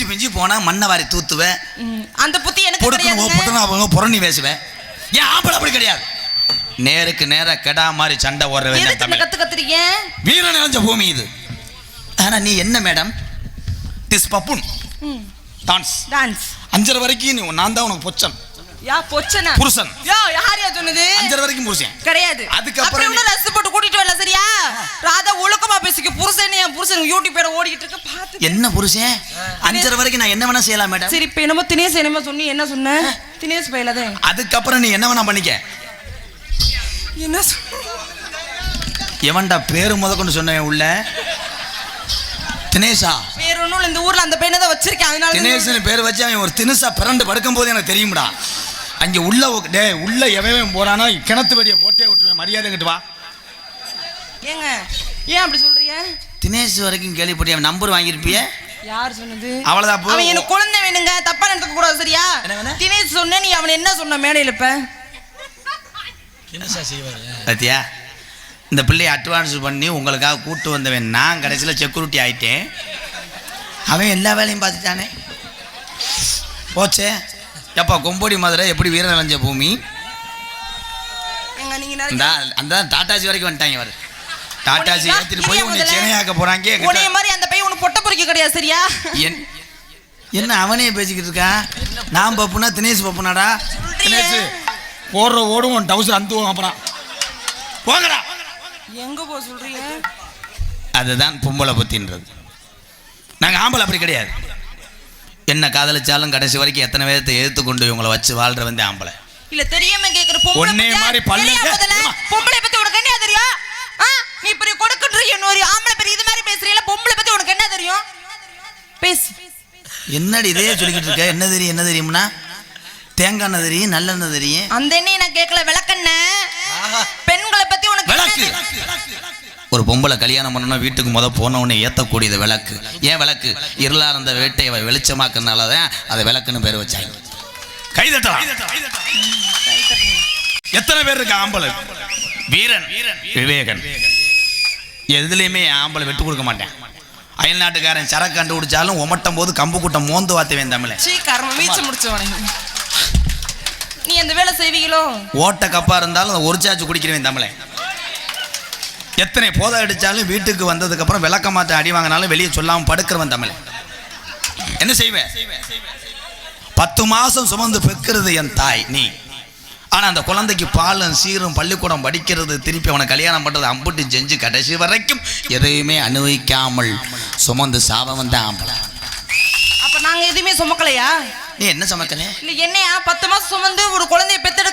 பிஞ்சு போனா மண்ணை வாரி தூத்துவேன். அந்த புத்தி எனக்கு கிடையாது. அவங்க புறணி பேசுவேன். ஏன் ஆம்பளை அப்படி கிடையாது. நேருக்கு நேர கெடா மாதிரி சண்டை ஓடுறவன் தமிழ் கத்துக்கறீங்க. வீர நிறைஞ்ச பூமி இது. ஆனா நீ என்ன மேடம் திஸ் பப்புன் டான்ஸ் 5:30 வரைக்கும் நான் தான் உனக்கு பொச்சன். யா பொச்சனா புருஷன். யோ யாரையா சொன்னது? 5:30 வரைக்கும் புருஷன் கிடையாது. அதுக்கு அப்புறம் இன்னும் ரஸ் போட்டு கூட்டிட்டு வரல சரியா? ராதா ஒழுக்கமா பேசிக்க. புருஷன் என் புருஷன் யூடியூப் பேர ஓடிக்கிட்டு இருக்க பாத்து. என்ன புருஷன்? 5:30 வரைக்கும் நான் என்ன வேணா செய்யலாம் மேடம். சரி இப்போ என்னமோ தினேஷ் என்னமோ சொன்னி என்ன சொன்ன? தினேஷ் பையலதே. அதுக்கு அப்புறம் நீ என்ன வேணா பண்ணிக்க. என்ன எவன்டா பேரு முதற்கொண்டு சொன்னேன் உள்ள தினேஷா பேர் ஒண்ணும் இந்த ஊர்ல அந்த பையனை தான் வச்சிருக்கேன். அதனால தினேஷ்னு பேர் வச்சு அவன் ஒரு தினுசா பிறண்டு படுக்கும் போது எனக்கு தெரியும்டா. அங்க உள்ள எவன் போறானோ கிணத்து வெடியை போட்டே விட்டுருவேன். மரியாதை கிட்டு வா. ஏங்க ஏன் அப்படி சொல்றீங்க? தினேஷ் வரைக்கும் கேள்விப்பட்டி அவன் நம்பர் வாங்கியிருப்பிய. யார் சொன்னது? அவ்வளவுதான். அவன் எனக்கு குழந்தை வேணுங்க. தப்பா நினைக்க கூடாது சரியா? தினேஷ் சொன்ன நீ அவன் என்ன சொன்ன மேடையில இப்ப பத்தியா இந்த பிள்ளையை அட்வான்ஸ் பண்ணி உங்களுக்காக கூட்டு வந்தவன் நான் கடைசியில் செக்யூரிட்டி ஆயிட்டேன். அவன் எல்லா வேலையும் பார்த்துட்டானே போச்சே. எப்பா கொம்போடி மதுரை எப்படி வீர நிறைஞ்ச பூமி. அந்த டாட்டாசி வரைக்கும் வந்துட்டாங்க. வர டாட்டாசி ஏற்றிட்டு போய் உன்னை சேனையாக்க போறாங்க. உன்னைய மாதிரி அந்த பையன் உனக்கு பொட்ட பொறிக்க கிடையாது சரியா? என்ன அவனே பேசிக்கிட்டு இருக்கா? நான் பப்புனா தினேஷ் பப்புனாடா. தினேஷ் போடுற ஓடும் உன் டவுசர் அந்த அப்புறம் போங்கடா. எங்க போ சொல்றீங்க? அதுதான் பொம்பளை பத்தின்றது. நாங்கள் ஆம்பளை அப்படி கிடையாது. என்ன காதலிச்சாலும் கடைசி வரைக்கும் எத்தனை பேரத்தை எதிர்த்து கொண்டு இவங்களை வச்சு வாழ்ற வந்து ஆம்பளை. இல்ல தெரியாம கேக்குற பொண்ணே மாதிரி பல்லுங்க. பொம்பளை பத்தி உனக்கு என்ன தெரியும்? நீ இப்படி கொடுக்குற இன்னொரு ஆம்பளை பேர் இது மாதிரி பேசுறீல. பொம்பளை பத்தி உனக்கு என்ன தெரியும்? பேசு. என்னடி இதே சொல்லிக்கிட்டு இருக்க? என்ன தெரியும் என்ன தெரியும்னா தேங்காய் எண்ணெய் தெரியும் நல்லெண்ணெய் தெரியும். அந்த எண்ணெய் நான் கேட்கல. விளக்கெண்ணெய். பெண்களை பத்தி உனக்கு விளக்கு. ஒரு பொம்பளை கல்யாணம் பண்ணணும் வீட்டுக்கு போன உடனே ஏற்றக்கூடியது விளக்கு. ஏன் விளக்கு? இருளா இருந்த வீட்டை வெளிச்சமாக்குனாலதான் அதை விளக்குன்னு பேர் வச்சாங்க. கைதட்டலாம். எத்தனை பேர் இருக்கு ஆம்பளை? வீரன் விவேகன். எதுலையுமே ஆம்பளை விட்டு கொடுக்க மாட்டேன். அயல் நாட்டுக்காரன் சரக்கு கண்டுபிடிச்சாலும் உமட்டும் போது கம்பு கூட்டம் மோந்து வாத்துவேன் தமிழை. நீ அந்த வேலை செய்வீங்களோ? ஓட்ட கப்பா இருந்தாலும் ஒரு சாச்சு குடிக்கிறேன் தமிழை. எத்தனை போதை அடிச்சாலும் வீட்டுக்கு வந்ததுக்கு அப்புறம் விளக்க மாத்த அடி வாங்கினாலும் வெளியே சொல்லாம படுக்கிறவன் தமிழை. என்ன செய்வேன்? 10 மாசம் சுமந்து பெக்கிறது என் தாய் நீ. ஆனா அந்த குழந்தைக்கு பாலும் சீரும் பள்ளிக்கூடம் படிக்கிறது திருப்பி அவனை கல்யாணம் பண்றது அம்புட்டு செஞ்சு கடைசி வரைக்கும் எதையுமே அனுபவிக்காமல் சுமந்து சாபம் வந்த ஆம்பளை. அப்ப நாங்க எதுவுமே சுமக்கலையா? நீ என்ன சமைக்கல? இல்ல என்னையா 10 மாசம் சுமந்து ஒரு குழந்தைய பெத்தெடுத்து